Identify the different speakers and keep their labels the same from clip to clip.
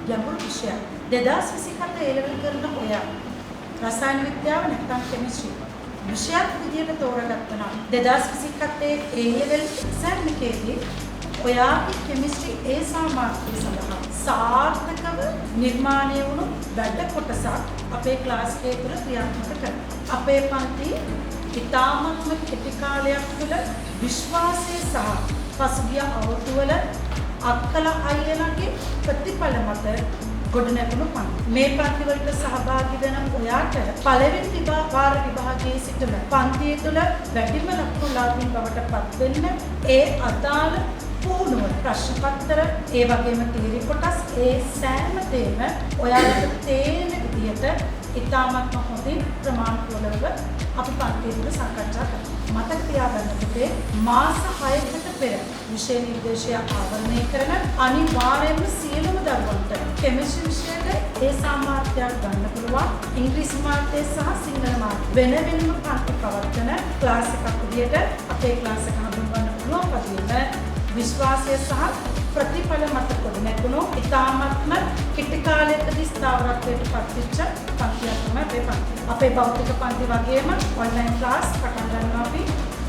Speaker 1: ගැඹුරු විෂයක්. 2027 A-level කරන ඔයා රසායන විද්‍යාව නැත්නම් කෙමිස්ට්‍රි විෂයක් විදියට තෝරගත්තා නම් 2027 A-level exam එකේදී ඔයාගේ කෙමිස්ට්‍රි A සාමාර්ථය සඳහා සාර්ථකව නිර්මාණය වුණු වැඩ කොටසක් අපේ ක්ලාස් එකේ තුල ක්‍රියාත්මක කරනවා. අපේ පන්ති ඉතාමත්ම කෙටි කාලයක් තුළ විශ්වාසය සහ පසුගිය අවුරුදුවල අක්කල අයියලගේ ප්‍රතිඵල මත ගොඩනැගුණු පන්ති. මේ පන්ති වලට සහභාගී වෙන ඔයාට පළවෙනි වාර විභාගයේ සිටම පන්තිය තුළ වැඩිම ලකුණු ලාභීන් බවට පත් වෙන්න ඒ අදාළ පුහුණුව ප්‍රශ්න පත්‍ර ඒ වගේම තීරි කොටස් ඒ සෑම දෙයක්ම ඔයාලට තේරෙන විදිහට ඉතාමත්ම හොඳින් ප්‍රමාණිකවලව අපි පන්තිය තුළ සාකච්ඡා කරනවා. මතක තියාගන්න පුතේ මාස 6කට පෙර විෂය නිර්දේශය ආවරණය කරන අනිවාර්යයෙන්ම සියලුම දරුවන්ට කෙමිස්ට්‍රි විෂයට ඒ සාමාර්ථයක් ගන්න පුළුවන්. ඉංග්‍රීසි මාර්ගය සහ සිංහල මාර්ගය වෙන වෙනම පන්ති පවත්වන ක්ලාස් එකක් විදියට අපේ ක්ලාස් එක හඳුන්වන්න පුළුවන් වගේම විශ්වාසය සහ ප්‍රතිඵල මත ගොඩනැගුණු ඉතාමත්ම කෙටි කාලයකදී ස්ථාවරත්වයට පත්වෙච්ච පන්තියක් තමයි අපේ පන්ති. අපේ භෞතික පන්ති වගේම ඔන්ලයින් ක්ලාස් පටන් ගන්නවා අපි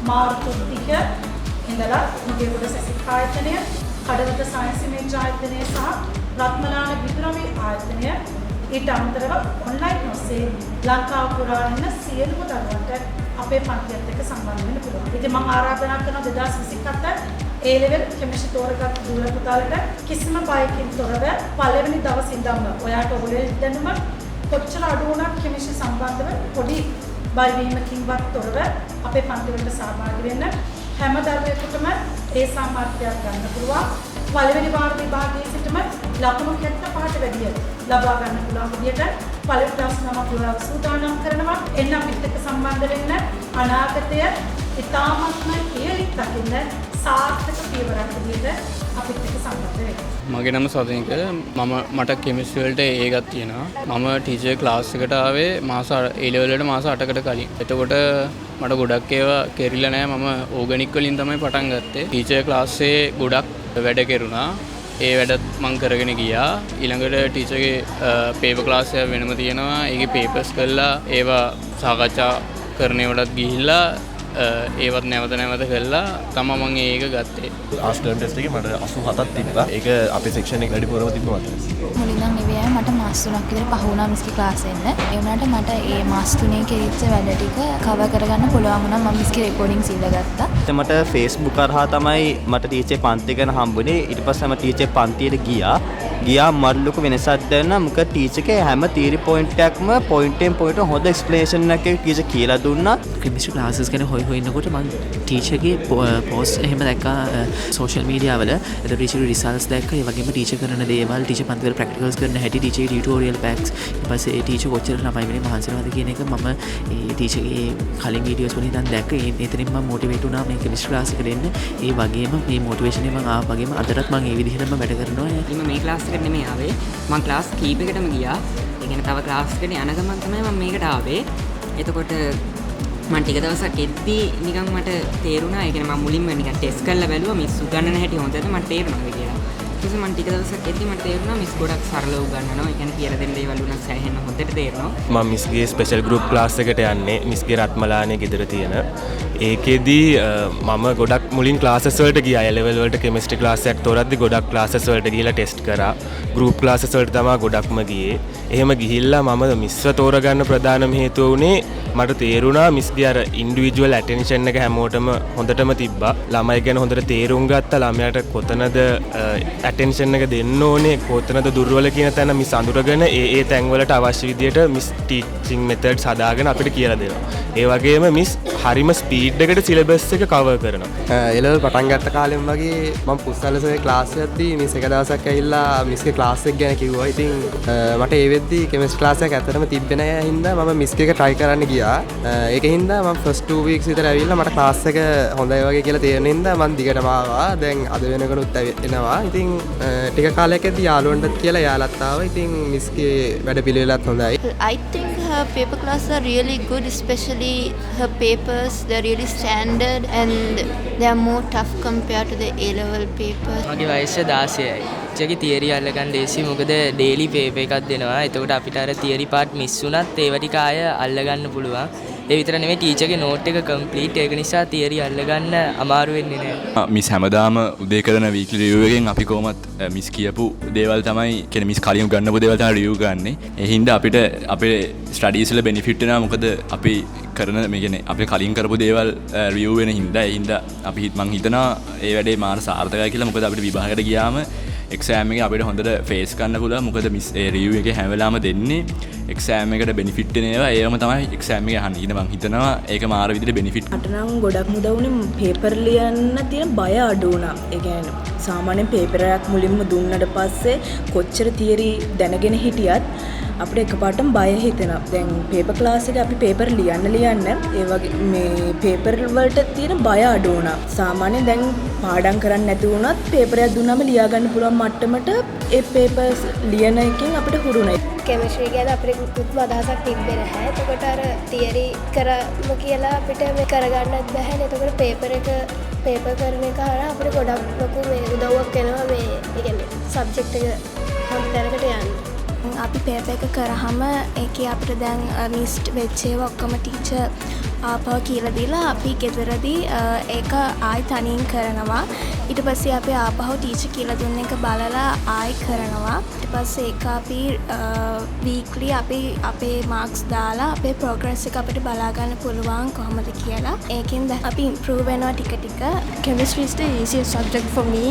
Speaker 1: මාර්තු 30 ඉඳලා මුගේගොඩ සැසික් ආයතනය, කඩවත සයන්ස් ඉමේජ් ආයතනය සහ රත්මලාන විදුරමි ආයතනය ඊට අමතරව ඔන්ලයින් ඔස්සේ ලංකාව පුරා ඉන්න සියලුම දරුවන්ට අපේ පන්තියත් එක්ක සම්බන්ධ වෙන්න පුළුවන්. ඉතින් මම ආරාධනා කරනවා 2027 A-level කෙමිස්ට්‍රි තෝරගත් දූල පුතාලට කිසිම බයකින් තොරව පළවෙනි දවසේ ඉඳන්ම ඔයාට ඔයලෙල් දැනුම කොච්චර අඩු වුණත් කෙමිස්ට්‍රි සම්බන්ධව පොඩි බය වීමකින්වත් තොරව අපේ පන්ති වලට සහභාගී වෙන්න හැම දරුවෙකුටම ඒ සාමර්ථ්‍යයක් ගන්න පුළුවන්. පළවෙනි වාර විභාගයේ සිටම ලකුණු 75ට වැඩිය ලබා ගන්න පුළුවන් විදියට පළවෙනි දවස් නමක් ඔයාලා සූදානම් කරනවා. එන්න අපිත් එක්ක සම්බන්ධ වෙන්න අනාගතය ඉතාමත්ම ඉහළින් දකින්න සාර්ථක පියවරක් විදිහට අපිත් එක්ක සම්බන්ධ වෙන්න.
Speaker 2: මගේ නම සදිනක. මට කෙමිස්ට්‍රි වලට A එකක් තියෙනවා. මම ටීචර් ක්ලාස් එකට ආවේ මාස A level වලට මාස 8කට කලින්. එතකොට මට ගොඩක් ඒවා කෙරිලා නැහැ. මම ඕගනික් වලින් තමයි පටන් ගත්තේ. ටීචර් ක්ලාස් එකේ ගොඩක් වැඩ කෙරුණා. ඒ වැඩත් මම කරගෙන ගියා. ඊළඟට ටීචර්ගේ පේපර් ක්ලාස් එක වෙනම තියෙනවා. ඒකේ පේපර්ස් කරලා ඒවා සාකච්ඡා කරන ඒවාටත් ගිහිල්ලා ඒවත් නැවත කළා තමයි මම ඒක ගත්තේ.
Speaker 3: ආස්ටර්න් ටෙස්ට් එකේ මට 87ක් තිබ්බා. ඒක අපේ සෙක්ෂන් එක වැඩිපුරම තිබ්බා මට.
Speaker 4: මුලින්ම නෙවෙයි මට මාස 3ක් විතර පහ වුණා මිස්කි ක්ලාස් එන්න. ඒ වුණාට මට ඒ මාස 3 කෙරිච්ච වැඩ ටික කවර් කරගන්න පුළුවන් වුණා. මම මිස්කි රෙකෝඩින්ග්ස් ඉල්ල ගත්තා.
Speaker 5: මට Facebook කරහා තමයි මට ටීචර් පන්ති ගැන හම්බුනේ. ඊට පස්සේ මම ටීචර් පන්තියට ගියා මට ලොකු වෙනසක් දැනුණා. මොකද ටීචර්ගේ හැම තීරි පොයින්ට් එකක්ම පොයින්ටෙන් පොයින්ට හොඳ එක්ස්ප්ලනේෂන් එකක් ටීචර් කියලා දුන්නා.
Speaker 6: කෙමිස්ට්‍රි ක්ලාසස් ගැන හොය ඉන්නකොට මම ටීචර්ගේ පෝස්ට් එහෙම දැක්කා සෝෂල් මීඩියා වල. එතකොට ටීචර්ගේ රිසල්ට්ස් දැක්කා. ඒ වගේම ටීචර් කරන දේවල්, ටීචර් පන්ති වල ප්‍රැක්ටිකල්ස් කරන හැටි, ටීචර්ගේ ටියුටෝරියල් පැක්ස්, ඊට පස්සේ ඒ ටීචර් කොච්චර ළමයි වෙන්නේ මහන්සි වෙනවද කියන එක මම ඒ ටීචර්ගේ කලින් වීඩියෝස් වලින් ඉඳන් දැක්කා. එතනින් මම මොටිවේට් වුණා මේ කෙමිස්ට්‍රි ක්ලාස් එකට එන්න. ඒ වගේම මේ මොටිවේෂන් එක මම ආවා වගේම අදටත් මම ඒ විදිහටම වැඩ කරනවා.
Speaker 7: මම මේ ක්ලාස් එකට නෙමෙයි ආවේ. මම ක්ලාස් කීපයකටම ගියා. ඒ කියන්නේ තව ක්ලාස් එකට යන ගමන් තමයි මම මේකට ආවේ. එතකොට මම ටික දවසක් එද්දී නිකන් මට තේරුණා. ඒ කියන්නේ මම මුලින්ම නිකන් ටෙස්ට් කරලා බැලුවා මිස් උගන්නන හැටි හොඳද මට තේරුණා කියලා. ඊට පස්සේ මම ටික දවසක් එද්දී මට තේරුණා මිස් ගොඩක් සරලව උගන්නනවා. ඒ කියන්නේ කියලා දෙන්න දේවල් උනත් සෑහෙන්න හොඳට තේරෙනවා.
Speaker 3: මම මිස්ගේ ස්පෙෂල් ගෲප් ක්ලාස් එකට යන්නේ. මිස්ගේ රත්මලානේ ගෙදර තියෙන. ඒකෙදී මම ගොඩක් මුලින් ක්ලාසස් වලට ගියා. A level වලට කෙමිස්ට්‍රි ක්ලාස් එකක් තෝරද්දි ගොඩක් ක්ලාසස් වලට ගිහිල්ලා ටෙස්ට් කරා. ගෲප් ක්ලාසස් වලට තමයි ගොඩක්ම ගියේ. එහෙම ගිහිල්ලා මම මිස්ව තෝරගන්න ප්‍රධානම හේතුව උනේ මට තේරුණා මිස්ගේ අර ඉන්ඩිවිජුවල් ඇටෙන්ෂන් එක හැමෝටම හොඳටම තිබ්බා. ළමයි ගැන හොඳට තේරුම් ගත්තා. ළමයාට කොතනද ඇටෙන්ෂන් එක දෙන්න ඕනේ, කොතනද දුර්වල කියන තැන මිස් අඳුරගෙන ඒ තැන්වලට අවශ්‍ය විදියට මිස් ටීචින් මෙතඩ්ස් හදාගෙන අපිට කියලා දෙනවා. ඒ වගේම මිස් හරිම ස්පීඩ් එකට සිලබස් එක කවර් කරනවා.
Speaker 8: එලෙවල් පටන් ගත්ත කාලෙම වගේ මම පුස්සල්ලසේ ක්ලාස් එකක්දී මිස් එක දවසක් ඇවිල්ලා මිස්ගේ ක්ලාස් එක ගැන කිව්වා. ඉතින් මට ඒ වෙද්දි කෙමිස්ට්‍රි ක්ලාස් එක ඇත්තටම තිබ්බේ නැහැ හින්දා මම මිස් එක try කරන්න ගියා. ඒක හින්දා මම first 2 weeks විතර ඇවිල්ලා මට ක්ලාස් එක හොඳයි වගේ කියලා තේරෙන හින්දා මම දිගටම ආවා. දැන් අද වෙනකනුත් එනවා. ඉතින් ටික කාලයකදී යාළුවන්ටත් කියලා යාළත් ආවා. ඉතින් මිස්ගේ වැඩ පිළිවෙලත් හොඳයි.
Speaker 4: I think her paper classes are really good, especially her papers. They're really standard and they are more tough compared to the A-level papers.
Speaker 9: මගේ වයස 16යි. ටීචර්ගේ තියරි අල්ලගන්න ලේසි මොකද ඩේලි පේපර් එකක් දෙනවා. එතකොට අපිට අර තියරි පාර්ට් මිස් වුණත් ඒව ටික ආය අල්ලගන්න පුළුවන්. ඒ විතර නෙමෙයි ටීචර්ගේ නෝට් එක කම්ප්ලීට්. ඒක නිසා තියරි අල්ලගන්න අමාරු වෙන්නේ නැහැ.
Speaker 10: මිස් හැමදාම උදේ කරන වීක්ලි රිවිව් එකෙන් අපි කොහොමත් මිස් කියපු දේවල් තමයි කියන්නේ මිස් කලින් ගන්නපු දේවල් තමයි රිවිව් ගන්නෙ. ඒ හින්දා අපිට අපේ ස්ටඩීස් වල බෙනිෆිට් වෙනවා. මොකද අපි කරන මේ කියන්නේ අපි කලින් කරපු දේවල් රිවිව් වෙන හින්දා ඒ හින්දා අපි මං හිතනවා ඒ වැඩේ මාර සාර්ථකයි කියලා. මොකද අපිට විභාගයට ගියාම එක්සෑම් එකේ අපිට හොඳට ෆේස් කරන්න පුළුවන්. මොකද මිස් ඒ රිවිව් එකේ හැම වෙලාවම දෙන්නේ එක්සෑම් එකට බෙනිෆිට් වෙන ඒවා. ඒවම තමයි එක්සෑම් එකේ අහන්නේ. ඊට මං හිතනවා ඒක මාර විදිහට බෙනිෆිට්.
Speaker 11: මට නම් ගොඩක් මුද වුණේ පේපර් ලියන්න තියෙන බය අඩු වුණා. ඒ කියන්නේ සාමාන්‍යයෙන් පේපර් එකක් මුලින්ම දුන්නට පස්සේ කොච්චර තියරි දැනගෙන හිටියත් අපිට එකපාරටම බය හිතෙනවා. දැන් පේපර් ක්ලාස් එකේ අපි පේපර් ලියන්න ඒ වගේ මේ පේපර් වලට තියෙන බය අඩු වුණා. සාමාන්‍යයෙන් දැන් පාඩම් කරන්න නැති වුණත් පේපර් එකක් දුන්නාම ලියා ගන්න පුළුවන් මට්ටමට ඒ පේපර්ස් ලියන එකෙන් අපිට හුරුුණා.
Speaker 12: කෙමිස්ට්‍රි ගැන අපිට කිසිම අදහසක් තිබ්බේ නැහැ. එතකොට අර තියරි කරමු කියලා අපිට මේ කරගන්නත් බැහැ. එතකොට පේපර් කරන එක හරහා අපිට ගොඩක් ලොකු මේ උදව්වක් වෙනවා මේ කියන්නේ සබ්ජෙක්ට් එක හම් තැනකට යන්න.
Speaker 4: අපි පේපර් එක කරාම ඒකේ අපිට දැන් මිස්ට් වෙච්ච ඒවා ඔක්කොම ටීචර් ආපහු කියලා දීලා අපි ගෙදරදී ඒක ආයි තනියෙන් කරනවා. ඊට පස්සේ අපි ආපහු ටීචර් කියලා දුන්න එක බලලා ආයි කරනවා. ඊට පස්සේ ඒක අපි වීක්ලි අපි අපේ මාර්ක්ස් දාලා අපේ ප්‍රෝග්‍රස් එක අපිට බලා ගන්න පුළුවන් කොහොමද කියලා. ඒකෙන් අපි ඉම්ප්‍රූව් වෙනවා ටික ටික.
Speaker 12: Chemistry is the easiest subject for me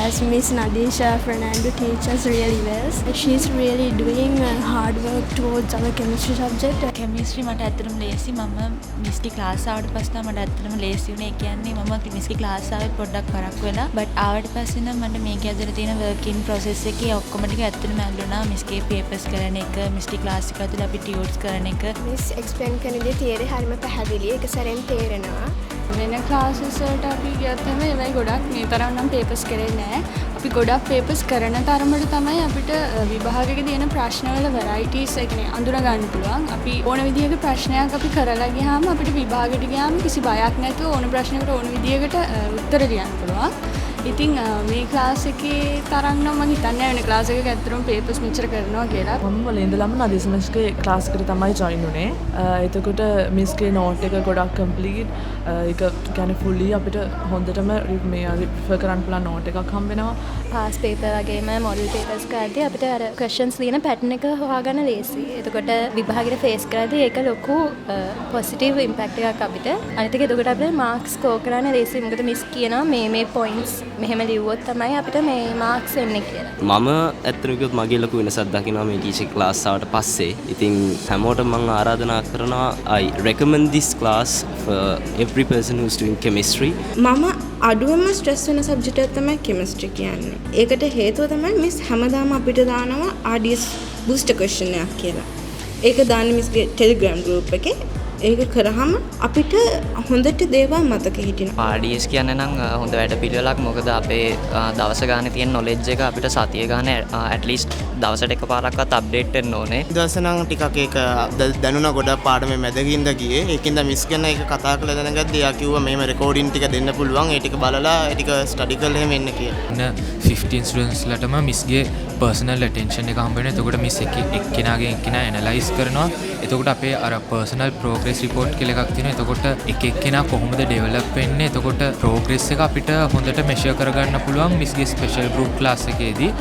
Speaker 12: as Miss Nadisha Fernando teaches really well. She's really doing hard work towards our chemistry subject.
Speaker 13: Chemistry මට ඇත්තටම ලේසි. මම මිස්ගේ ක්ලාස් ආවට පස්සේ මට ඇත්තටම ලේසි වුණේ. ඒ කියන්නේ මම මිස්ගේ ක්ලාස් ආවේ පොඩ්ඩක් පරක් වෙලා. බට් ආවට පස්සේ නම් මට මේකේ ඇතුළේ තියෙන වර්කින් ප්‍රොසෙස් එකේ ඔක්කොම ටික ඇත්තටම ඇල්ලුණා. මිස්ගේ පේපර්ස් කරන එක, මිස්ගේ ක්ලාස් එක ඇතුළේ අපි ටියුට්ස් කරන එක.
Speaker 12: මිස් එක්ස්ප්ලেইন කරන දේ තියරි හරියම පැහැදිලි. ඒක සැරෙන් තේරෙනවා.
Speaker 14: වෙන ක්ලාසස් වලට අපි ගියත් ඒවයි ගොඩක් මේ තරම් නම් පේපර්ස් කරේ නැහැ. අපි ගොඩක් පේපර්ස් කරන තරමට තමයි අපිට විභාගයක තියෙන ප්‍රශ්නවල වෙරයිටිස් ඒ කියන්නේ අඳුර ගන්න පුළුවන්. අපි ඕන විදිහක ප්‍රශ්නයක් අපි කරලා ගියාම අපිට විභාගයට ගියාම කිසි බයක් නැතුව ඕන ප්‍රශ්නයකට ඕන විදිහකට උත්තර ලියන්න පුළුවන්. ඉතින් මේ ක්ලාස් එකේ තරම් නම් මම හිතන්නේ නැහැ වෙන ක්ලාස් එකක ඇත්තටම පේපර්ස් මෙච්චර කරනවා කියලා.
Speaker 11: මම වල ඉඳලම නදීස් මිස්ගේ ක්ලාස් එකට තමයි ජොයින් වුනේ. එතකොට මිස්ගේ නෝට් එක ගොඩක් කම්ප්ලීට්. ඒක කියන්නේ ෆුල්ලි අපිට හොඳටම මේ රිෆර් කරන්න පුළුවන් නෝට් එකක් හම්බ වෙනවා.
Speaker 12: පාස් පේපර් වගේම මොඩල් පේපර්ස් කරද්දී අපිට අර ක්වෙස්චන්ස් ලියන පැටර්න් එක හොයාගන්න ලේසි. එතකොට විභාගෙට ෆේස් කරද්දී ඒක ලොකු පොසිටිව් ඉම්පැක්ට් එකක් අපිට. අනිත් එක එතකොට අපිට මාර්ක්ස් ස්කෝර් කරන්න ලේසි. මොකද මිස් කියනවා මේ පොයින්ට්ස් මෙහෙම ලිව්වොත් තමයි අපිට මේ මාර්ක්ස් එන්නේ කියලා.
Speaker 5: මම ඇත්තටම කිව්වොත් මගේ ලොකු වෙනසක් දකිනවා මේ ටීචර් ක්ලාස් ආවට පස්සේ. ඉතින් හැමෝටම මම ආරාධනා කරනවා I recommend this class for every person who's doing chemistry.
Speaker 14: මම අඩුවම ස්ට්‍රෙස් වෙන සබ්ජෙක්ට් එක තමයි කෙමිස්ට්‍රි කියන්නේ. ඒකට හේතුව තමයි මිස් හැමදාම අපිට දානවා RDS බූස්ටර් ක්වෙස්චන් එකක් කියලා. ඒක දාන්නේ මිස්ගේ ටෙලිග්‍රෑම් ගෲප් එකේ. ඒක කරාම අපිට හොඳට දේවල් මතක හිටිනවා.
Speaker 9: RDS කියන්නේ නම් හොඳ වැඩ පිළිවෙලක්. මොකද අපේ දවස ගානේ තියෙන නොලෙජ් එක අපිට සතිය ගානේ at least දවසට එකපාරක්වත් අප්ඩේට් වෙන්න ඕනේ.
Speaker 15: දවස නම් ටිකක් ඒක දැනුණා ගොඩක් පාඩමේ මැදකින්ද ගියේ. ඒකින්ද මිස් ගැන ඒක කතා කරලා දැනගද්දී එයා කිව්වා මෙහෙම රෙකෝඩින් ටික දෙන්න පුළුවන්. ඒ ටික බලලා ඒ ටික ස්ටඩි කරලා එහෙම එන්න කියලා.
Speaker 16: 15 ස්ටුඩන්ට්ස් ලටම මිස්ගේ පර්සනල් ඇටෙන්ෂන් එක හම්බ වෙනවා. එතකොට මිස් එක්කෙනාගෙන් එක්කෙනා ඇනලයිස් කරනවා. එතකොට අපේ අර පර්සනල් ප්‍රෝග්‍රස් රිපෝට් කියලා එකක් තියෙනවා. එතකොට එක එක්කෙනා කොහොමද ඩෙවලොප් වෙන්නේ, එතකොට ප්‍රෝග්‍රස් එක අපිට හොඳට මෙෂර් කරගන්න පුළුවන් මිස්ගේ ස්පෙෂල් ගෲප් ක්ලාස් එකේදී.